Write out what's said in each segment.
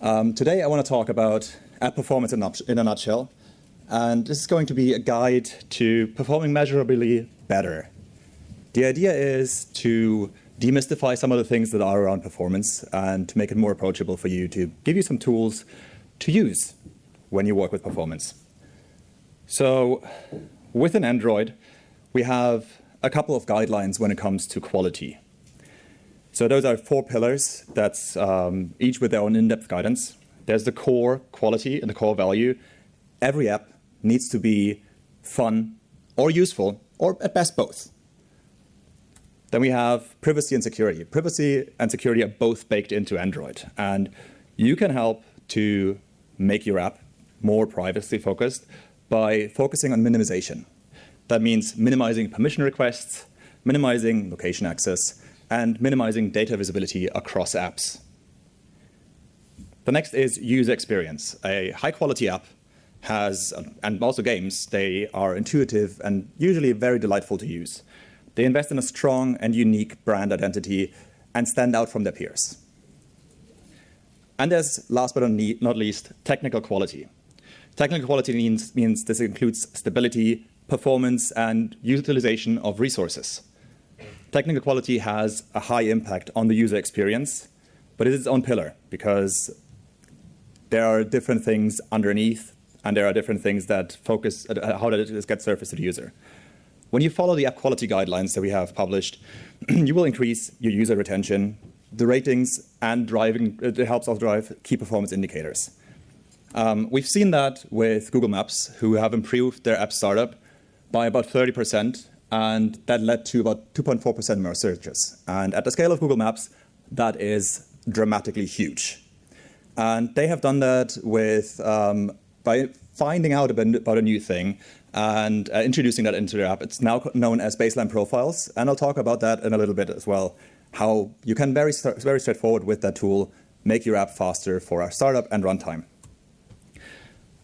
Today I want to talk about app performance in a nutshell, and this is going to be a guide to performing measurably better. The idea is to demystify some of the things that are around performance and to make it more approachable for you, to give you some tools to use when you work with performance. So within Android, we have a couple of guidelines when it comes to quality. So those are 4 pillars, that's each with their own in-depth guidance. There's the core quality and the core value. Every app needs to be fun or useful, or at best both. Then we have privacy and security. Privacy and security are both baked into Android, and you can help to make your app more privacy focused by focusing on minimization. That means minimizing permission requests, minimizing location access, and minimizing data visibility across apps. The next is user experience. A high-quality app has, and also games, they are intuitive and usually very delightful to use. They invest in a strong and unique brand identity and stand out from their peers. And there's, last but not least, technical quality. Technical quality means this includes stability, performance, and utilization of resources. Technical quality has a high impact on the user experience, but it is its own pillar because there are different things underneath, and there are different things that focus on how it gets surfaced to the user. When you follow the app quality guidelines that we have published, you will increase your user retention, the ratings, and it helps also drive key performance indicators. We've seen that with Google Maps, who have improved their app startup by about 30%, and that led to about 2.4% more searches. And at the scale of Google Maps, that is dramatically huge. And they have done that with by finding out about a new thing and introducing that into their app. It's now known as baseline profiles, and I'll talk about that in a little bit as well, how you can very straightforward with that tool make your app faster for our startup and runtime.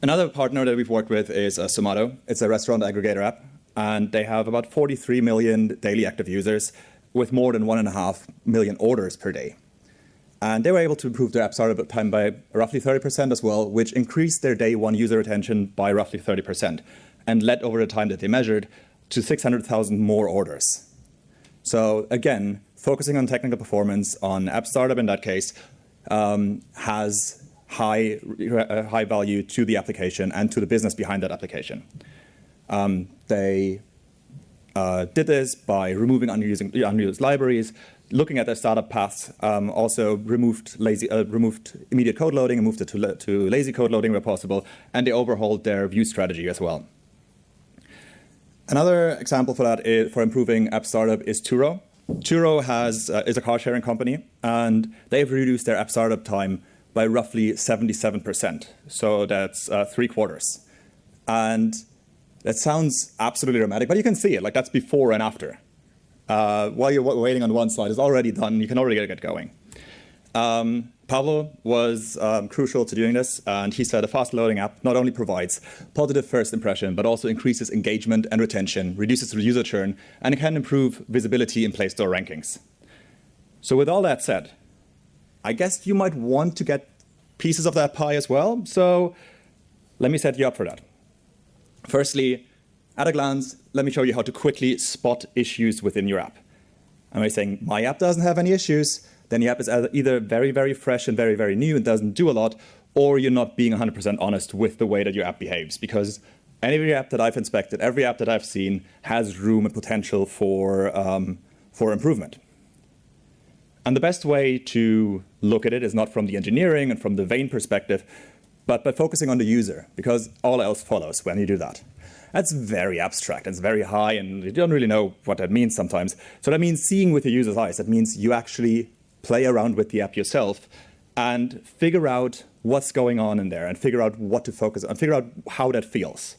Another partner that we've worked with is Zomato. It's a restaurant aggregator app, and they have about 43 million daily active users with more than 1.5 million orders per day. And they were able to improve their app startup time by roughly 30% as well, which increased their day one user retention by roughly 30% and led over the time that they measured to 600,000 more orders. So again, focusing on technical performance on app startup in that case has high value to the application and to the business behind that application. They did this by removing unused libraries, looking at their startup paths, also removed immediate code loading and moved it to lazy code loading where possible, and they overhauled their view strategy as well. Another example for that for improving app startup is Turo. Turo is a car-sharing company, and they've reduced their app startup time by roughly 77%. So that's 3/4. And that sounds absolutely dramatic, but you can see it. Like, that's before and after. While you're waiting on one slide, it's already done. You can already get going. Pablo was crucial to doing this, and he said a fast-loading app not only provides positive first impression, but also increases engagement and retention, reduces user churn, and it can improve visibility in Play Store rankings. So with all that said, I guess you might want to get pieces of that pie as well. So let me set you up for that. Firstly, at a glance, let me show you how to quickly spot issues within your app. Am I saying my app doesn't have any issues? Then your app is either very, very fresh and very, very new and doesn't do a lot, or you're not being 100% honest with the way that your app behaves. Because every app that I've inspected, every app that I've seen has room and potential for improvement. And the best way to look at it is not from the engineering and from the vain perspective, but by focusing on the user, because all else follows when you do that. That's very abstract, it's very high, and you don't really know what that means sometimes. So that means seeing with the user's eyes. That means you actually play around with the app yourself and figure out what's going on in there and figure out what to focus on, figure out how that feels.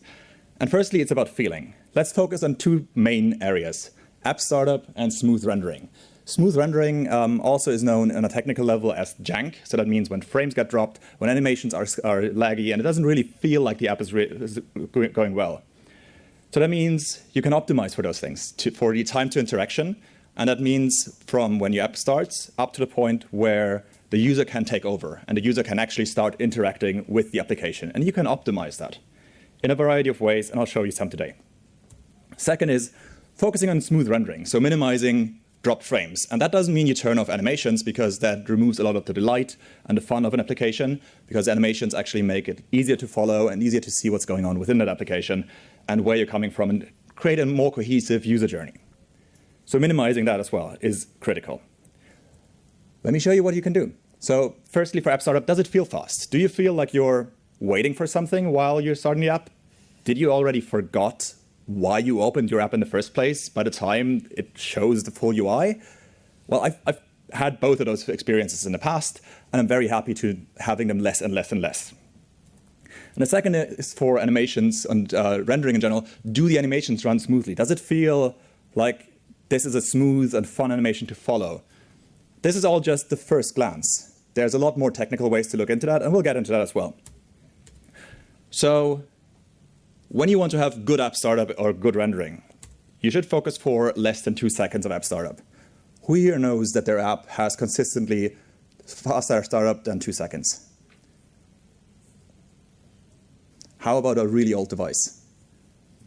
And firstly, it's about feeling. Let's focus on 2 main areas, app startup and smooth rendering. Smooth rendering also is known on a technical level as jank. So that means when frames get dropped, when animations are laggy, and it doesn't really feel like the app is going well. So that means you can optimize for those things, for the time to interaction. And that means from when your app starts up to the point where the user can take over, and the user can actually start interacting with the application. And you can optimize that in a variety of ways, and I'll show you some today. Second is focusing on smooth rendering, so minimizing dropped frames. And that doesn't mean you turn off animations, because that removes a lot of the delight and the fun of an application, because animations actually make it easier to follow and easier to see what's going on within that application and where you're coming from, and create a more cohesive user journey. So minimizing that as well is critical. Let me show you what you can do. So firstly, for app startup, does it feel fast? Do you feel like you're waiting for something while you're starting the app? Did you already forgot why you opened your app in the first place by the time it shows the full UI? Well, I've had both of those experiences in the past, and I'm very happy to having them less and less and less. And the second is for animations and rendering in general. Do the animations run smoothly? Does it feel like this is a smooth and fun animation to follow? This is all just the first glance. There's a lot more technical ways to look into that, and we'll get into that as well. So when you want to have good app startup or good rendering, you should focus for less than 2 seconds of app startup. Who here knows that their app has consistently faster startup than 2 seconds? How about a really old device?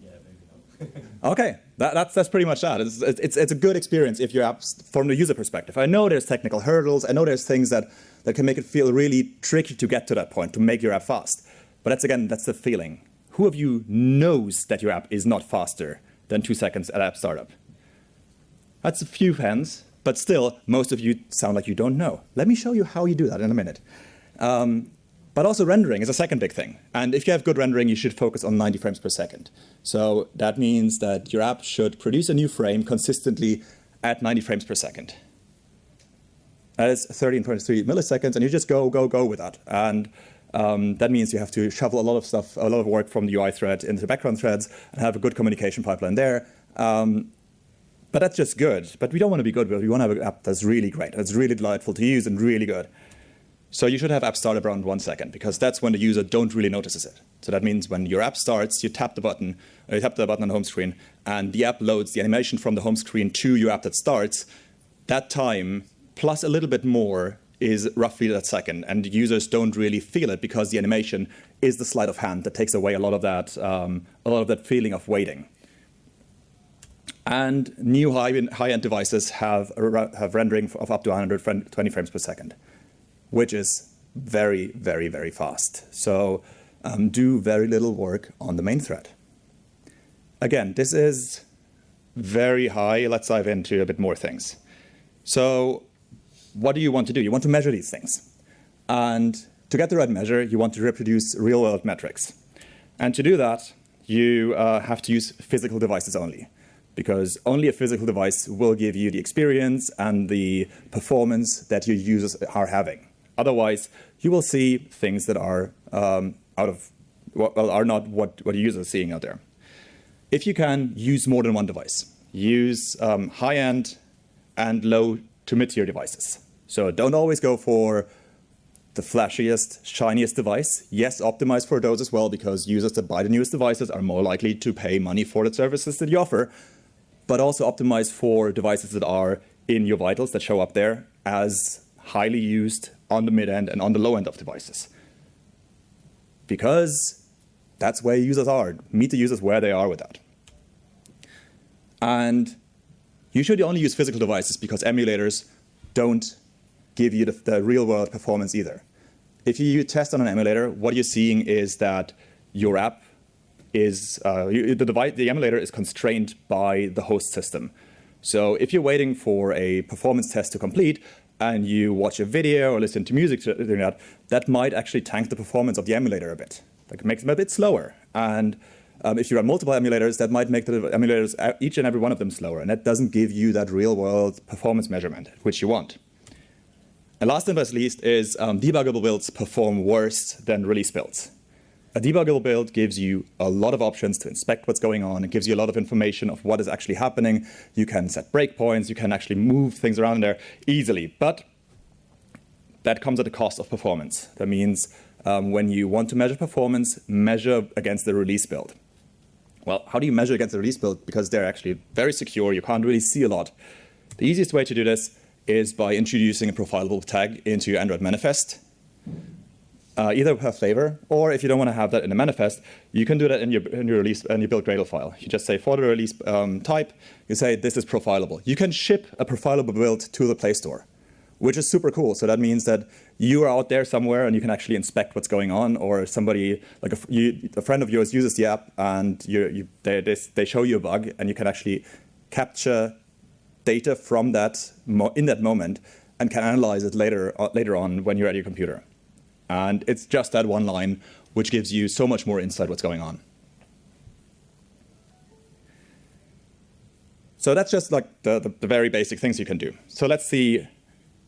Yeah, maybe not. Okay, that's pretty much that. It's a good experience if your app's from the user perspective. I know there's technical hurdles. I know there's things that can make it feel really tricky to get to that point, to make your app fast. But that's the feeling. Who of you knows that your app is not faster than 2 seconds at app startup? That's a few hands, but still, most of you sound like you don't know. Let me show you how you do that in a minute. But also rendering is a second big thing. And if you have good rendering, you should focus on 90 frames per second. So that means that your app should produce a new frame consistently at 90 frames per second. That is 13.3 milliseconds, and you just go with that. And that means you have to shuffle a lot of stuff, a lot of work from the UI thread into the background threads and have a good communication pipeline there. But that's just good. But we don't want to be good. We want to have an app that's really great, that's really delightful to use and really good. So you should have app startup around 1 second, because that's when the user don't really notices it. So that means when your app starts, you tap the button on the home screen, and the app loads the animation from the home screen to your app that starts. That time, plus a little bit more, is roughly that second, and users don't really feel it because the animation is the sleight of hand that takes away a lot of that feeling of waiting. And new high-end devices have rendering of up to 120 frames per second, which is very, very, very fast. So do very little work on the main thread. Again, this is very high. Let's dive into a bit more things. So what do you want to do? You want to measure these things. And to get the right measure, you want to reproduce real-world metrics. And to do that, you have to use physical devices only, because only a physical device will give you the experience and the performance that your users are having. Otherwise, you will see things that are are not what your users are seeing out there. If you can, use more than one device. Use high-end and low to mid-tier devices. So don't always go for the flashiest, shiniest device. Yes, optimize for those as well, because users that buy the newest devices are more likely to pay money for the services that you offer. But also optimize for devices that are in your vitals, that show up there as highly used on the mid-end and on the low-end of devices. Because that's where users are. Meet the users where they are with that. And you should only use physical devices, because emulators don't give you the real-world performance either. If you test on an emulator, what you're seeing is that your app is, the emulator is constrained by the host system. So if you're waiting for a performance test to complete, and you watch a video or listen to music during that, that might actually tank the performance of the emulator a bit. Like, it makes them a bit slower. And if you run multiple emulators, that might make the emulators, each and every one of them, slower. And that doesn't give you that real-world performance measurement, which you want. And last and not least is debuggable builds perform worse than release builds. A debuggable build gives you a lot of options to inspect what's going on. It gives you a lot of information of what is actually happening. You can set breakpoints. You can actually move things around there easily. But that comes at the cost of performance. That means when you want to measure performance, measure against the release build. Well, how do you measure against the release build? Because they're actually very secure. You can't really see a lot. The easiest way to do this is by introducing a profilable tag into your Android manifest, either per flavor, or if you don't want to have that in a manifest, you can do that in your release and your build Gradle file. You just say for the release type, you say this is profilable. You can ship a profilable build to the Play Store, which is super cool. So that means that you are out there somewhere and you can actually inspect what's going on, or somebody, like a friend of yours uses the app and they show you a bug, and you can actually capture data from that in that moment and can analyze it later on when you're at your computer. And it's just that one line which gives you so much more insight what's going on. So that's just like the very basic things you can do. So let's see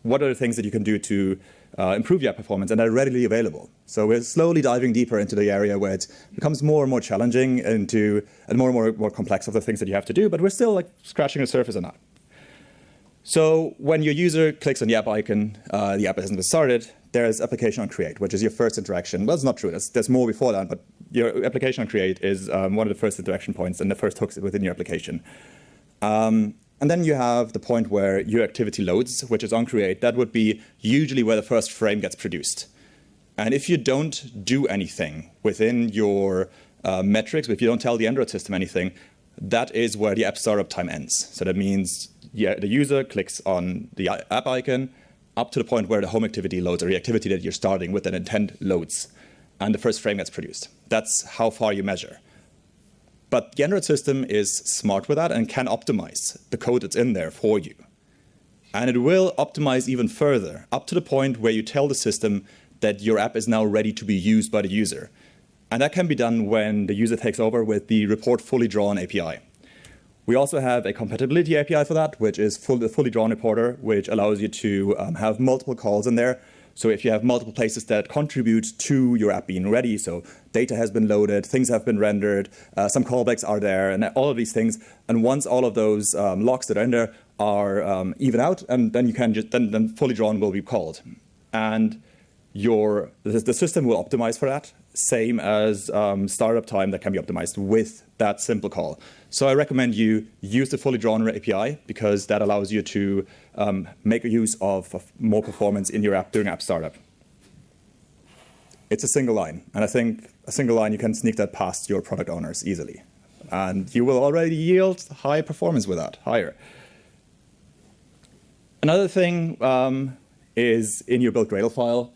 what are the things that you can do to improve your app performance, and they're readily available. So we're slowly diving deeper into the area where it becomes more and more challenging and more complex of the things that you have to do, but we're still like scratching the surface on that. So when your user clicks on the app icon, the app hasn't been started, there's application on create, which is your first interaction. Well, it's not true. There's more before that, but your application on create is one of the first interaction points and the first hooks within your application. And then you have the point where your activity loads, which is on create. That would be usually where the first frame gets produced. And if you don't do anything within your metrics, if you don't tell the Android system anything, that is where the app startup time ends. So that means the user clicks on the app icon up to the point where the home activity loads, or the activity that you're starting with an intent loads, and the first frame gets produced. That's how far you measure. But the Android system is smart with that and can optimize the code that's in there for you. And it will optimize even further, up to the point where you tell the system that your app is now ready to be used by the user. And that can be done when the user takes over with the report fully drawn API. We also have a compatibility API for that, which is the fully drawn reporter, which allows you to have multiple calls in there. So if you have multiple places that contribute to your app being ready, so data has been loaded, things have been rendered, some callbacks are there, and all of these things. And once all of those logs that are in there are even out, and then you can then fully drawn will be called. And the system will optimize for that, same as startup time that can be optimized with that simple call. So I recommend you use the fully drawn API, because that allows you to make use of more performance in your app during app startup. It's a single line, and I think a single line, you can sneak that past your product owners easily. And you will already yield high performance with that, higher. Another thing is in your build Gradle file,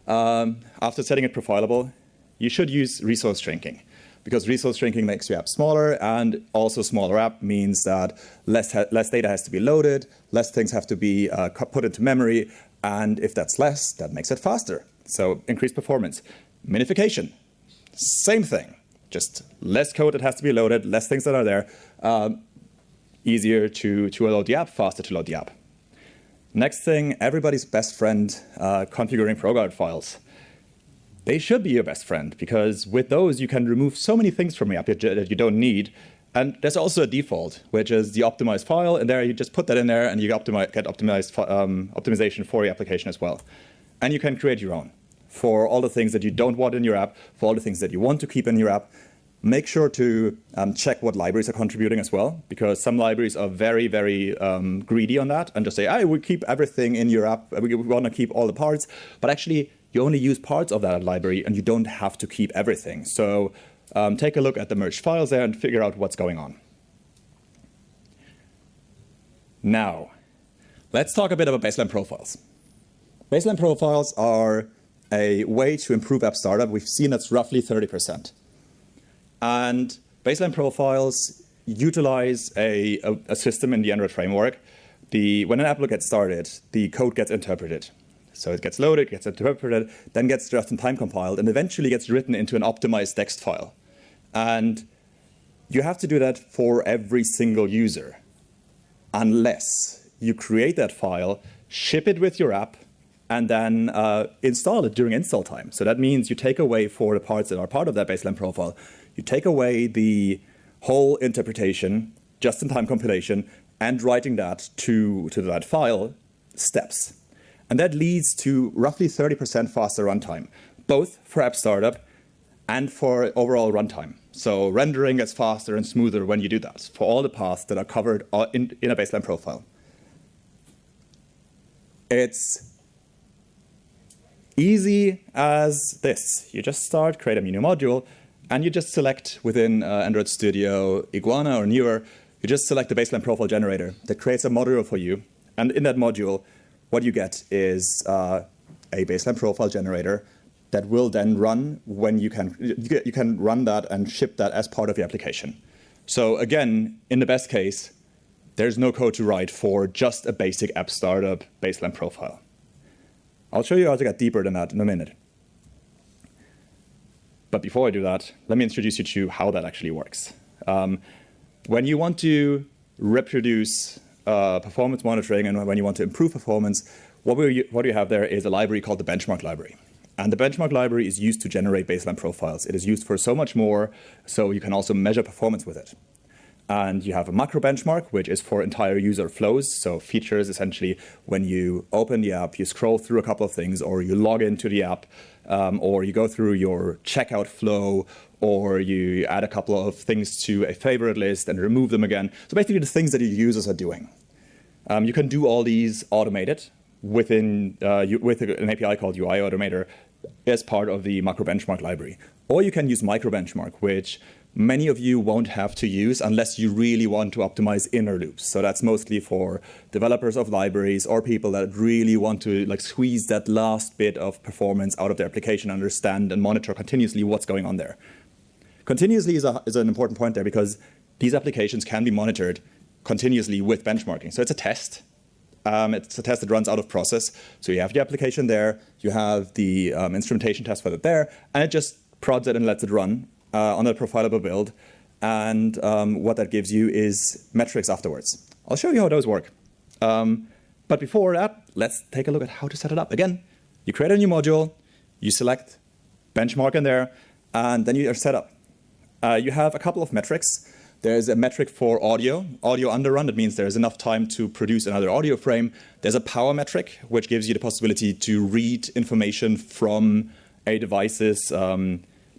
after setting it profilable, you should use resource shrinking, because resource shrinking makes your app smaller, and also smaller app means that less data has to be loaded, less things have to be put into memory, and if that's less, that makes it faster. So increased performance. Minification, same thing, just less code that has to be loaded, less things that are there, easier to load the app, faster to load the app. Next thing, everybody's best friend, configuring ProGuard files. They should be your best friend, because with those, you can remove so many things from your app that you don't need. And there's also a default, which is the optimized file. And there you just put that in there, and you get optimization for your application as well. And you can create your own for all the things that you don't want in your app, for all the things that you want to keep in your app. Make sure to check what libraries are contributing as well, because some libraries are very, very greedy on that and just say, "Hey, we keep everything in your app. We want to keep all the parts." But actually, you only use parts of that library, and you don't have to keep everything. So take a look at the merged files there and figure out what's going on. Now, let's talk a bit about baseline profiles. Baseline profiles are a way to improve app startup. We've seen that's roughly 30%. And baseline profiles utilize a system in the Android framework. When an app gets started, the code gets interpreted. So it gets loaded, gets interpreted, then gets just-in-time compiled, and eventually gets written into an optimized text file. And you have to do that for every single user, unless you create that file, ship it with your app, and then install it during install time. So that means you take away, for the parts that are part of that baseline profile, you take away the whole interpretation, just-in-time compilation, and writing that to that file steps. And that leads to roughly 30% faster runtime, both for app startup and for overall runtime. So rendering gets faster and smoother when you do that for all the paths that are covered in a baseline profile. It's easy as this. You just start, create a new module, and you just select within Android Studio, Iguana or newer, you just select the baseline profile generator that creates a module for you. And in that module, what you get is a baseline profile generator that will then run when you can run that and ship that as part of your application. So again, in the best case, there's no code to write for just a basic app startup baseline profile. I'll show you how to get deeper than that in a minute. But before I do that, let me introduce you to how that actually works. When you want to reproduce performance monitoring and when you want to improve performance, what you have there is a library called the benchmark library. And the benchmark library is used to generate baseline profiles. It is used for so much more, so you can also measure performance with it. And you have a macro benchmark, which is for entire user flows. So features, essentially, when you open the app, you scroll through a couple of things, or you log into the app, or you go through your checkout flow, or you add a couple of things to a favorite list and remove them again. So basically the things that your users are doing. You can do all these automated within with an API called UI Automator as part of the macro benchmark library. Or you can use micro benchmark, which many of you won't have to use unless you really want to optimize inner loops. So that's mostly for developers of libraries or people that really want to squeeze that last bit of performance out of their application, understand and monitor continuously what's going on there. Continuously is an important point there because these applications can be monitored continuously with benchmarking. So it's a test. It's a test that runs out of process. So you have the application there, you have the instrumentation test for it there, and it just prods it and lets it run on a profilable build. And what that gives you is metrics afterwards. I'll show you how those work. But before that, let's take a look at how to set it up. Again, you create a new module, you select benchmark in there, and then you are set up. You have a couple of metrics. There's a metric for audio underrun. That means there's enough time to produce another audio frame. There's a power metric, which gives you the possibility to read information from a device's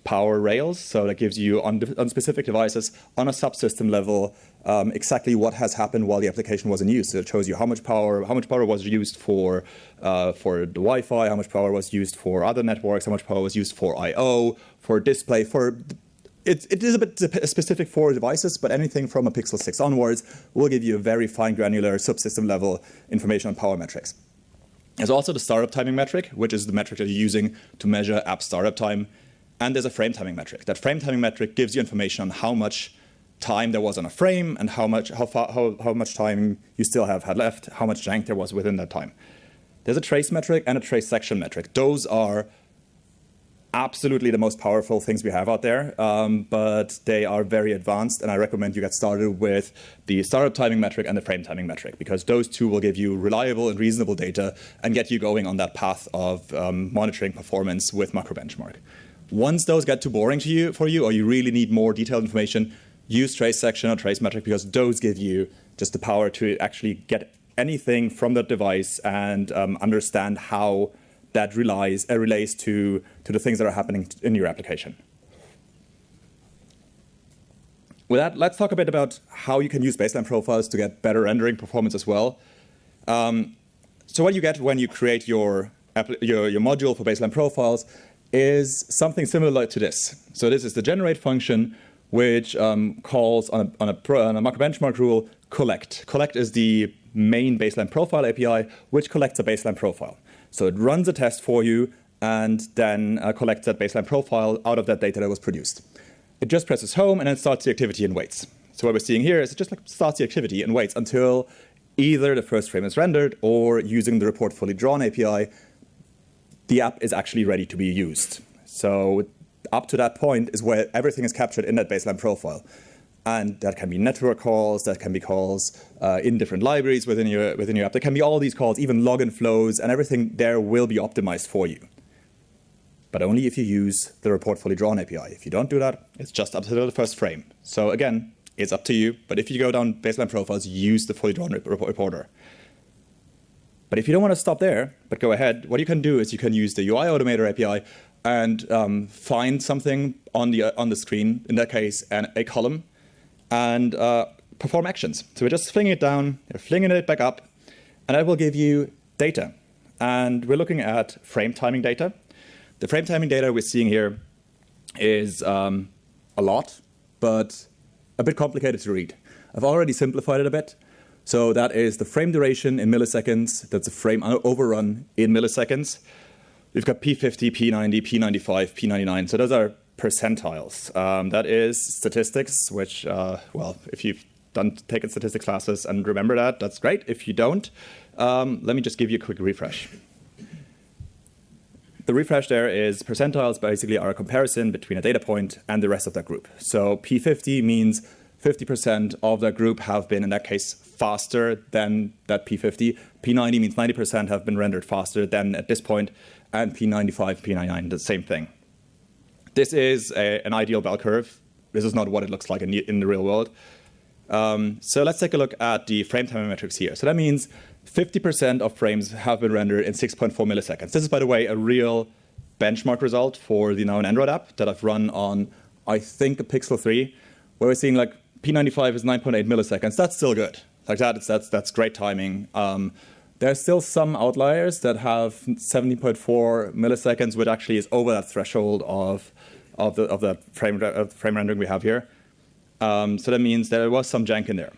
power rails. So that gives you on specific devices, on a subsystem level, exactly what has happened while the application was in use. So it shows you how much power was used for the Wi-Fi, how much power was used for other networks, how much power was used for I/O, for display, It is a bit specific for devices, but anything from a Pixel 6 onwards will give you a very fine granular subsystem level information on power metrics. There's also the startup timing metric, which is the metric that you're using to measure app startup time. And there's a frame timing metric. That frame timing metric gives you information on how much time there was on a frame and how much time you still had left, how much jank there was within that time. There's a trace metric and a trace section metric. Those are absolutely the most powerful things we have out there, but they are very advanced, and I recommend you get started with the startup timing metric and the frame timing metric, because those two will give you reliable and reasonable data and get you going on that path of monitoring performance with macro benchmark. Once those get too boring for you, or you really need more detailed information, use trace section or trace metric, because those give you just the power to actually get anything from that device and understand how that relates to the things that are happening in your application. With that, let's talk a bit about how you can use baseline profiles to get better rendering performance as well. So what you get when you create your module for baseline profiles is something similar to this. So this is the generate function, which calls on a macro benchmark rule collect. Collect is the main baseline profile API, which collects a baseline profile. So it runs a test for you and then collects that baseline profile out of that data that was produced. It just presses home and then starts the activity and waits. So what we're seeing here is it just starts the activity and waits until either the first frame is rendered or, using the report fully drawn API, the app is actually ready to be used. So up to that point is where everything is captured in that baseline profile. And that can be network calls, that can be calls in different libraries within your app. There can be all these calls, even login flows, and everything there will be optimized for you. But only if you use the report fully drawn API. If you don't do that, it's just up to the first frame. So again, it's up to you. But if you go down baseline profiles, use the fully drawn reporter. But if you don't want to stop there, but go ahead, what you can do is you can use the UI Automator API and find something on the screen, in that case, a column, and perform actions. So we're just flinging it down, flinging it back up, and that will give you data. and we're looking at frame timing data. The frame timing data we're seeing here is a lot, but a bit complicated to read. I've already simplified it a bit. So that is the frame duration in milliseconds. That's a frame overrun in milliseconds. We've got P50, P90, P95, P99. So those are percentiles. That is statistics, which, well, if you've taken statistics classes and remember that, that's great. If you don't, let me just give you a quick refresh. The refresh there is percentiles basically are a comparison between a data point and the rest of that group. So P50 means 50% of that group have been, in that case, faster than that P50. P90 means 90% have been rendered faster than at this point, and P95, P99, the same thing. This is an ideal bell curve. This is not what it looks like in the real world. So let's take a look at the frame time metrics here. So that means 50% of frames have been rendered in 6.4 milliseconds. This is, by the way, a real benchmark result for the now an Android app that I've run on, I think, a Pixel 3, where we're seeing like P95 is 9.8 milliseconds. That's still good. Like that's great timing. There's still some outliers that have 17.4 milliseconds, which actually is over that threshold of the frame rendering we have here. So that means there was some jank in there.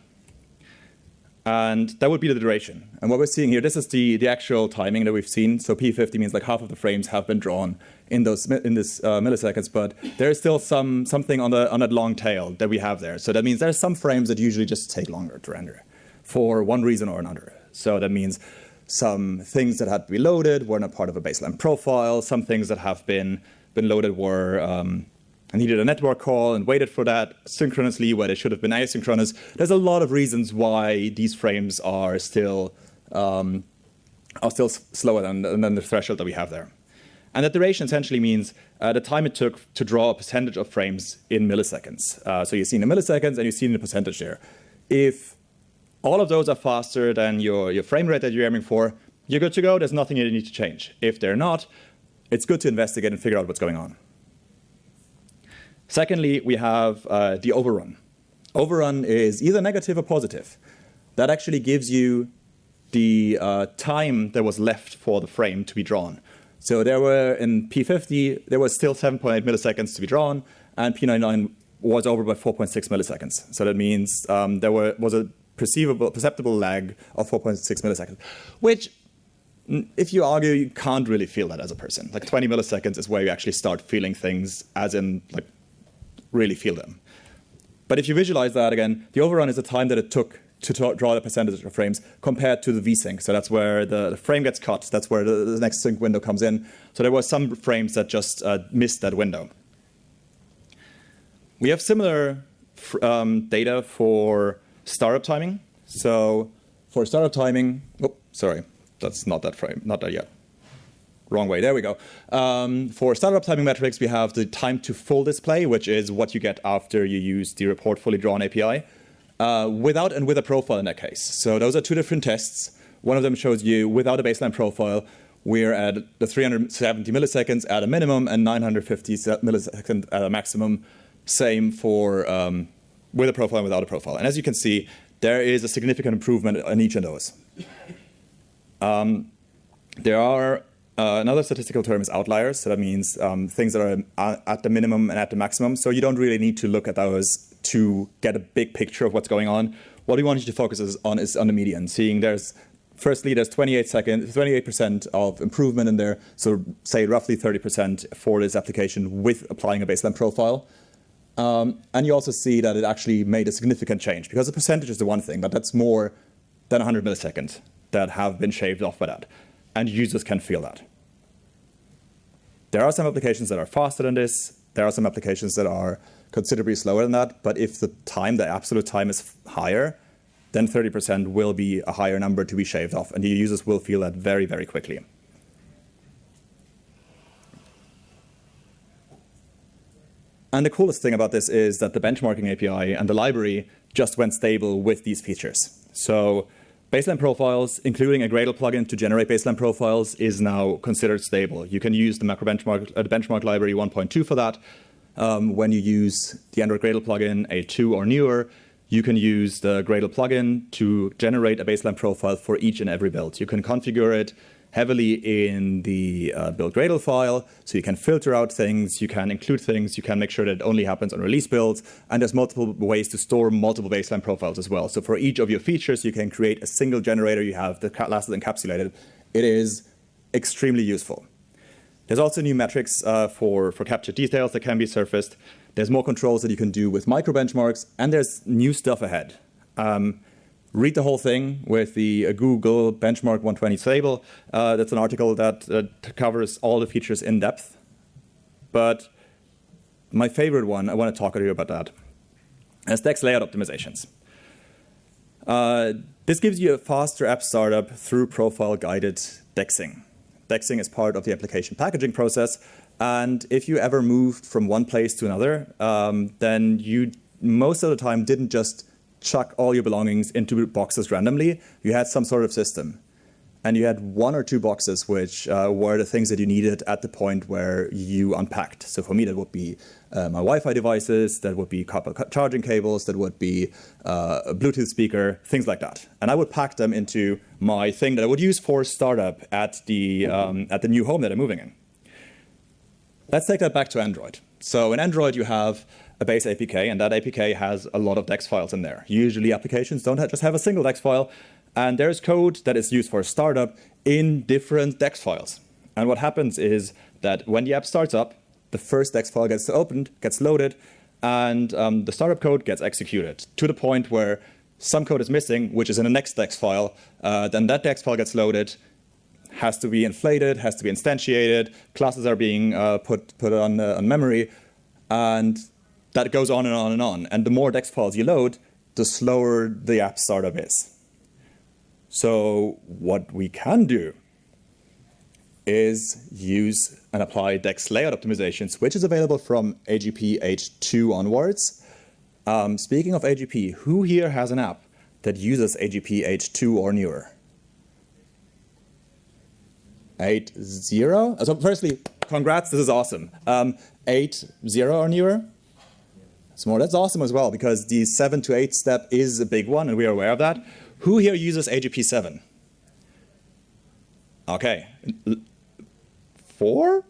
And that would be the duration. And what we're seeing here, this is the actual timing that we've seen. So P50 means like half of the frames have been drawn in this milliseconds, but there is still something on that long tail that we have there. So that means there's some frames that usually just take longer to render for one reason or another. So that means some things that had to be loaded were not part of a baseline profile. Some things that have been loaded were needed a network call and waited for that synchronously where they should have been asynchronous. There's a lot of reasons why these frames are still slower than the threshold that we have there. And that duration essentially means the time it took to draw a percentage of frames in milliseconds. So you see in the milliseconds and you see in the percentage there. If all of those are faster than your frame rate that you're aiming for, you're good to go. There's nothing you need to change. If they're not, it's good to investigate and figure out what's going on. Secondly, we have the overrun. Overrun is either negative or positive. That actually gives you the time that was left for the frame to be drawn. So there were, in P50, there was still 7.8 milliseconds to be drawn, and P99 was over by 4.6 milliseconds. So that means there was a perceptible lag of 4.6 milliseconds, which, if you argue, you can't really feel that as a person. Like 20 milliseconds is where you actually start feeling things, as in like really feel them. But if you visualize that again, the overrun is the time that it took to draw the percentage of frames compared to the vsync. So that's where the frame gets cut. That's where the next sync window comes in. So there were some frames that just missed that window. We have similar data for startup timing. So for startup timing, sorry, that's not that frame, not that yet. Wrong way, there we go. For startup timing metrics, we have the time to full display, which is what you get after you use the report fully drawn API, without and with a profile in that case. So those are two different tests. One of them shows you without a baseline profile, we're at the 370 milliseconds at a minimum and 950 milliseconds at a maximum. Same for with a profile and without a profile. And as you can see, there is a significant improvement in each of those. There are another statistical term is outliers. So that means things that are at the minimum and at the maximum. So you don't really need to look at those to get a big picture of what's going on. What we want you to focus on is on the median, seeing there's 28% of improvement in there. So say roughly 30% for this application with applying a baseline profile. And you also see that it actually made a significant change, because the percentage is the one thing, but that's more than 100 milliseconds that have been shaved off by that. And users can feel that. There are some applications that are faster than this. There are some applications that are considerably slower than that. But if the absolute time is higher, then 30% will be a higher number to be shaved off. And the users will feel that very, very quickly. And the coolest thing about this is that the benchmarking API and the library just went stable with these features. So baseline profiles, including a Gradle plugin to generate baseline profiles, is now considered stable. You can use the macro benchmark library 1.2 for that. When you use the Android Gradle plugin, a 2 or newer, you can use the Gradle plugin to generate a baseline profile for each and every build. You can configure it heavily in the build Gradle file, so you can filter out things, you can include things, you can make sure that it only happens on release builds, and there's multiple ways to store multiple baseline profiles as well. So for each of your features, you can create a single generator, you have the classes encapsulated. It is extremely useful. There's also new metrics for captured details that can be surfaced. There's more controls that you can do with micro benchmarks, and there's new stuff ahead. Read the whole thing with the Google Benchmark 120 table. That's an article that covers all the features in depth. But my favorite one, I want to talk to you about that, is DEX layout optimizations. This gives you a faster app startup through profile-guided dexing. Dexing is part of the application packaging process. And if you ever moved from one place to another, then you most of the time didn't just chuck all your belongings into boxes randomly. You had some sort of system. And you had one or two boxes which were the things that you needed at the point where you unpacked. So for me, that would be my Wi-Fi devices, that would be copper charging cables, that would be a Bluetooth speaker, things like that. And I would pack them into my thing that I would use for startup at the new home that I'm moving in. Let's take that back to Android. So in Android, you have a base APK, and that APK has a lot of DEX files in there. Usually applications don't just have a single DEX file, and there's code that is used for a startup in different DEX files. And what happens is that when the app starts up, the first DEX file gets opened, gets loaded, and the startup code gets executed to the point where some code is missing, which is in the next DEX file. Then that DEX file gets loaded, has to be inflated, has to be instantiated, classes are being put on memory, and that goes on and on and on. And the more DEX files you load, the slower the app startup is. So what we can do is use and apply DEX layout optimizations, which is available from AGP H2 onwards. Speaking of AGP, who here has an app that uses AGP H2 or newer? 8.0? So firstly, congrats, this is awesome. 8.0 or newer? That's awesome as well, because the 7 to 8 step is a big one, and we are aware of that. Who here uses AGP 7? Okay. 4?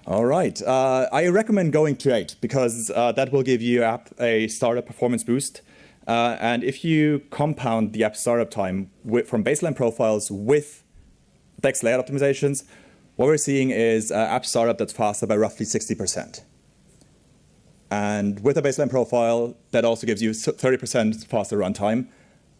All right. I recommend going to 8, because that will give your app a startup performance boost. And if you compound the app startup time from baseline profiles with DEX layout optimizations, what we're seeing is app startup that's faster by roughly 60%. And with a baseline profile, that also gives you 30% faster runtime.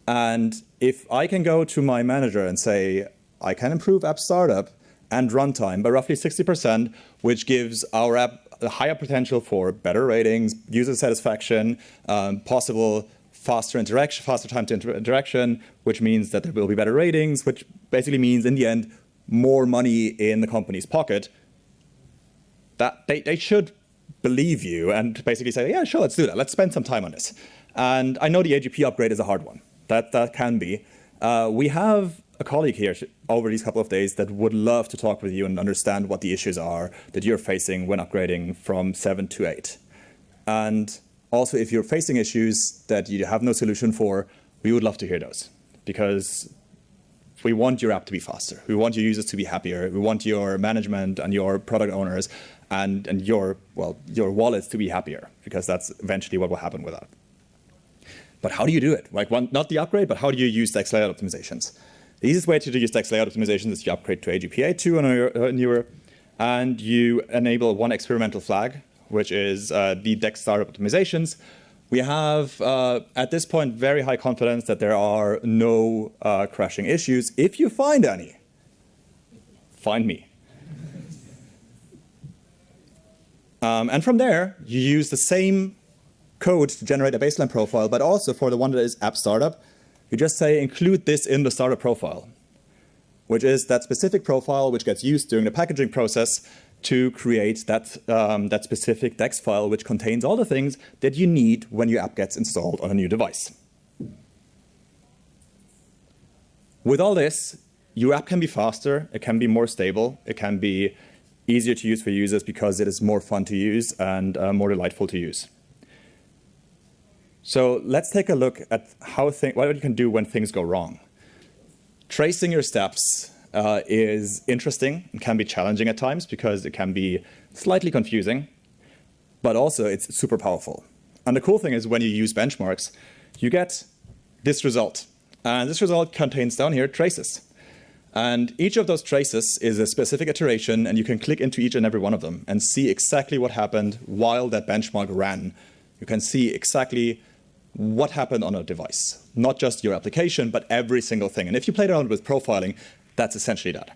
And if I can go to my manager and say, I can improve app startup and runtime by roughly 60%, which gives our app a higher potential for better ratings, user satisfaction, possible faster time to interaction, which means that there will be better ratings, which basically means, in the end, more money in the company's pocket, that they should believe you and basically say, yeah, sure, let's do that. Let's spend some time on this. And I know the AGP upgrade is a hard one. That can be. We have a colleague here over these couple of days that would love to talk with you and understand what the issues are that you're facing when upgrading from 7 to 8. And also, if you're facing issues that you have no solution for, we would love to hear those, because we want your app to be faster. We want your users to be happier. We want your management and your product owners and your wallets to be happier, because that's eventually what will happen with that. But how do you do it? Not the upgrade, but how do you use DEX layout optimizations? The easiest way to use DEX layout optimizations is you upgrade to AGP 2 on newer, and you enable one experimental flag, which is the DEX startup optimizations. We have, at this point, very high confidence that there are no crashing issues. If you find any, find me. And from there, you use the same code to generate a baseline profile, but also for the one that is app startup, you just say include this in the startup profile, which is that specific profile which gets used during the packaging process to create that specific DEX file which contains all the things that you need when your app gets installed on a new device. With all this, your app can be faster, it can be more stable, it can be easier to use for users because it is more fun to use and more delightful to use. So let's take a look at what you can do when things go wrong. tracing your steps is interesting and can be challenging at times because it can be slightly confusing, but also it's super powerful. And the cool thing is when you use benchmarks, you get this result. And this result contains down here traces. And each of those traces is a specific iteration, and you can click into each and every one of them and see exactly what happened while that benchmark ran. You can see exactly what happened on a device, not just your application, but every single thing. And if you played around with profiling, that's essentially that.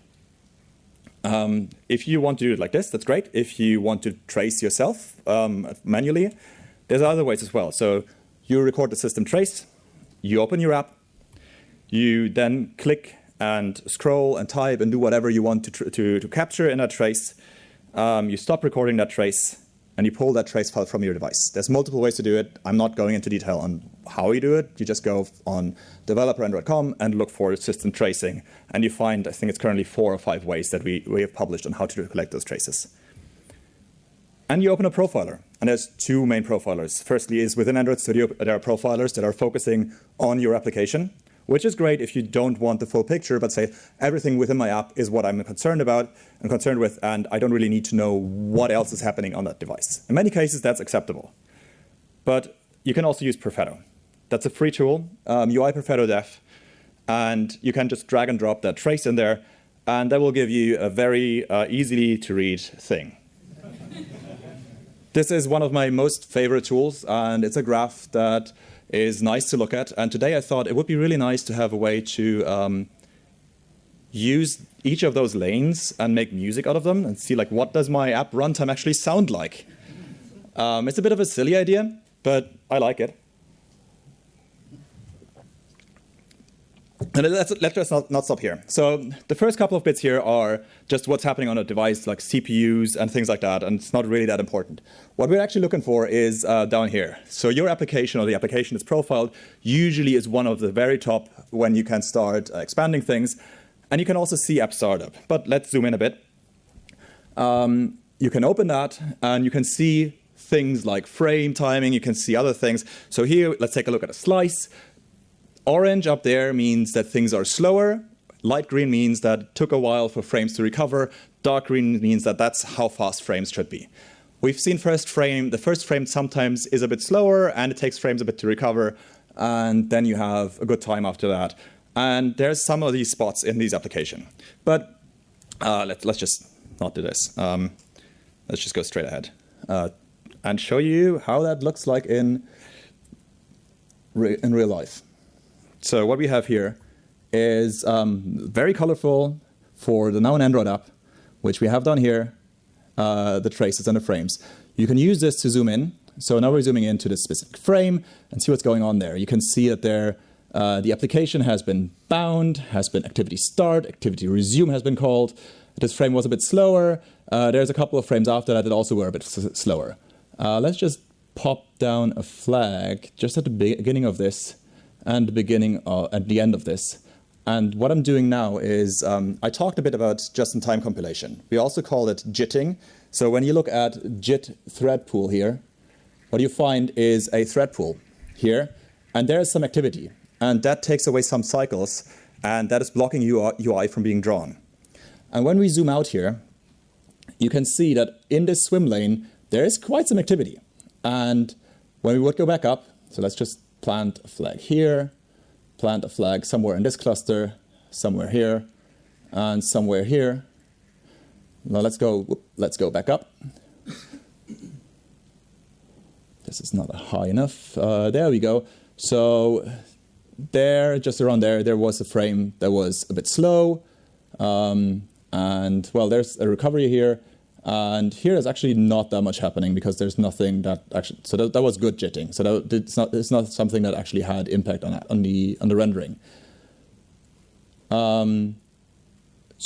If you want to do it like this, that's great. If you want to trace yourself manually, there's other ways as well. So you record the system trace, you open your app, you then click and scroll and type and do whatever you want to capture in that trace. You stop recording that trace, and you pull that trace file from your device. There's multiple ways to do it. I'm not going into detail on how you do it. You just go on developer.com and look for system tracing, and you find, I think it's currently 4 or 5 ways that we have published on how to collect those traces. And you open a profiler, and there's 2 main profilers. Firstly is within Android Studio, there are profilers that are focusing on your application, which is great if you don't want the full picture, but say everything within my app is what I'm concerned with, and I don't really need to know what else is happening on that device. In many cases, that's acceptable. But you can also use Perfetto. That's a free tool, UI Perfetto Dev, and you can just drag and drop that trace in there, and that will give you a very easily to read thing. This is one of my most favorite tools, and it's a graph that is nice to look at. And today I thought it would be really nice to have a way to use each of those lanes and make music out of them and see like what does my app runtime actually sound like. It's a bit of a silly idea, but I like it. And let's just not stop here. So the first couple of bits here are just what's happening on a device, like CPUs and things like that, and it's not really that important. What we're actually looking for is down here. So your application or the application that's profiled usually is one of the very top when you can start expanding things. And you can also see app startup. But let's zoom in a bit. You can open that, and you can see things like frame timing. You can see other things. So here, let's take a look at a slice. Orange up there means that things are slower. Light green means that it took a while for frames to recover. Dark green means that that's how fast frames should be. We've seen the first frame sometimes is a bit slower, and it takes frames a bit to recover, and then you have a good time after that. And there's some of these spots in these applications. But let's just not do this. Let's just go straight ahead and show you how that looks like in real life. So what we have here is very colorful for the now an Android app, which we have down here, the traces and the frames. You can use this to zoom in. So now we're zooming into this specific frame and see what's going on there. You can see that there, the application has been bound, has been activity start, activity resume has been called. This frame was a bit slower. There's a couple of frames after that also were a bit slower. Let's just pop down a flag just at the beginning of this and at the end of this. And what I'm doing now is I talked a bit about just-in-time compilation. We also call it JITting. So when you look at JIT thread pool here, what you find is a thread pool here, and there is some activity. And that takes away some cycles, and that is blocking UI from being drawn. And when we zoom out here, you can see that in this swim lane, there is quite some activity. And when we would go back up, so let's just plant a flag here, plant a flag somewhere in this cluster, somewhere here, and somewhere here. Now let's go back up. This is not high enough. There we go. So there, just around there was a frame that was a bit slow. And well, there's a recovery here. And here is actually not that much happening because there's nothing that actually, so that was good jitting. So it's not something that actually had impact on the rendering. So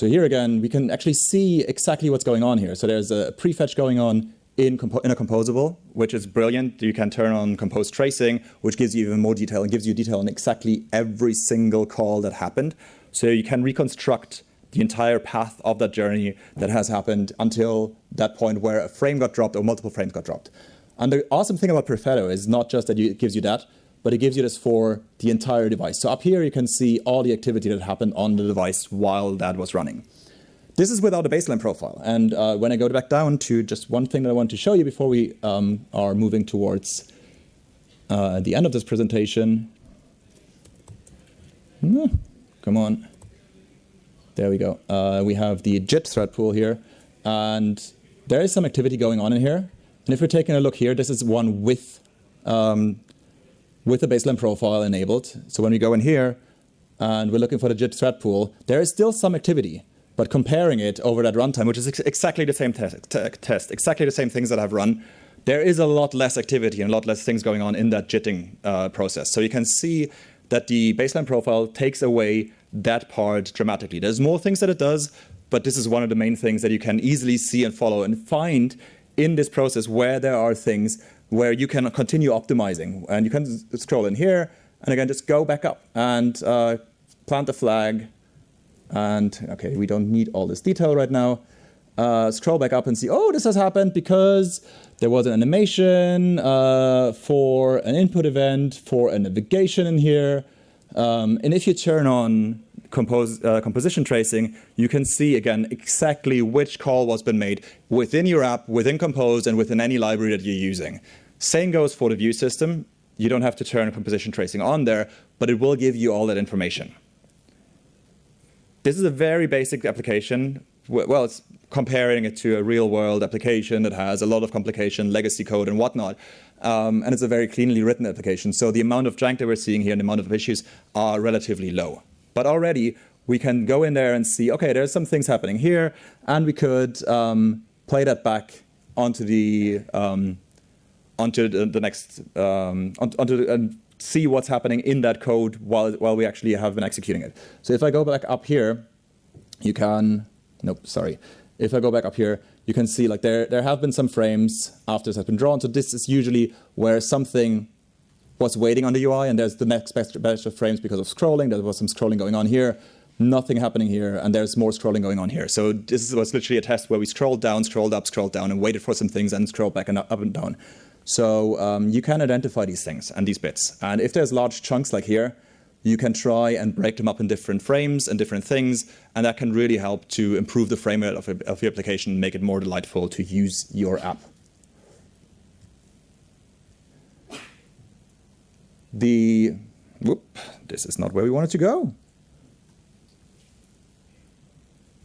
here again, we can actually see exactly what's going on here. So there's a prefetch going on in a composable, which is brilliant. You can turn on compose tracing, which gives you even more detail and gives you detail on exactly every single call that happened. So you can reconstruct the entire path of that journey that has happened until that point where a frame got dropped or multiple frames got dropped. And the awesome thing about Perfetto is not just that it gives you that, but it gives you this for the entire device. So up here, you can see all the activity that happened on the device while that was running. This is without a baseline profile. And when I go back down to just one thing that I want to show you before we are moving towards the end of this presentation. Come on. There we go. We have the JIT thread pool here. And there is some activity going on in here. And if we're taking a look here, this is one with the baseline profile enabled. So when we go in here and we're looking for the JIT thread pool, there is still some activity. But comparing it over that runtime, which is exactly the same test, exactly the same things that I've run, there is a lot less activity and a lot less things going on in that jitting process. So you can see that the baseline profile takes away that part dramatically. There's more things that it does, but this is one of the main things that you can easily see and follow and find in this process where there are things where you can continue optimizing. And you can scroll in here, and again, just go back up and plant a flag. And okay, we don't need all this detail right now. Scroll back up and see, oh, this has happened because there was an animation for an input event, for a navigation in here. And if you turn on composition tracing, you can see, again, exactly which call was been made within your app, within Compose, and within any library that you're using. Same goes for the view system. You don't have to turn composition tracing on there, but it will give you all that information. This is a very basic application. Well, it's comparing it to a real-world application that has a lot of complication, legacy code, and whatnot. And it's a very cleanly written application. So the amount of jank that we're seeing here and the amount of issues are relatively low. But already, we can go in there and see, OK, there's some things happening here. And we could play that back onto the next, and see what's happening in that code while we actually have been executing it. So if I go back up here, you can, nope, sorry. If I go back up here, you can see like there have been some frames after this has been drawn. So this is usually where something was waiting on the UI, and there's the next batch of frames because of scrolling. There was some scrolling going on here, nothing happening here, and there's more scrolling going on here. So this was literally a test where we scrolled down, scrolled up, scrolled down, and waited for some things and scrolled back and up and down. So you can identify these things and these bits. And if there's large chunks like here, you can try and break them up in different frames and different things, and that can really help to improve the frame rate of your application and make it more delightful to use your app. This is not where we wanted to go.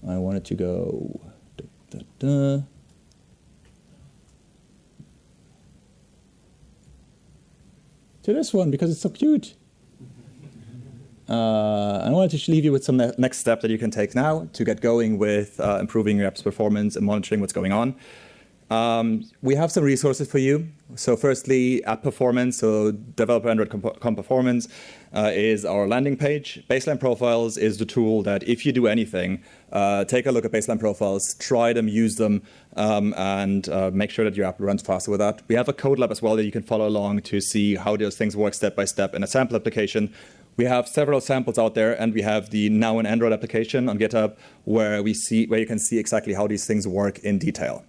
I wanted to go to this one because it's so cute. I wanted to leave you with some next step that you can take now to get going with improving your app's performance and monitoring what's going on. We have some resources for you. So firstly, app performance, so developer Android comp performance is our landing page. Baseline profiles is the tool that if you do anything, take a look at baseline profiles, try them, use them, and make sure that your app runs faster with that. We have a code lab as well that you can follow along to see how those things work step by step in a sample application. We have several samples out there, and we have the Now in Android application on GitHub where you can see exactly how these things work in detail.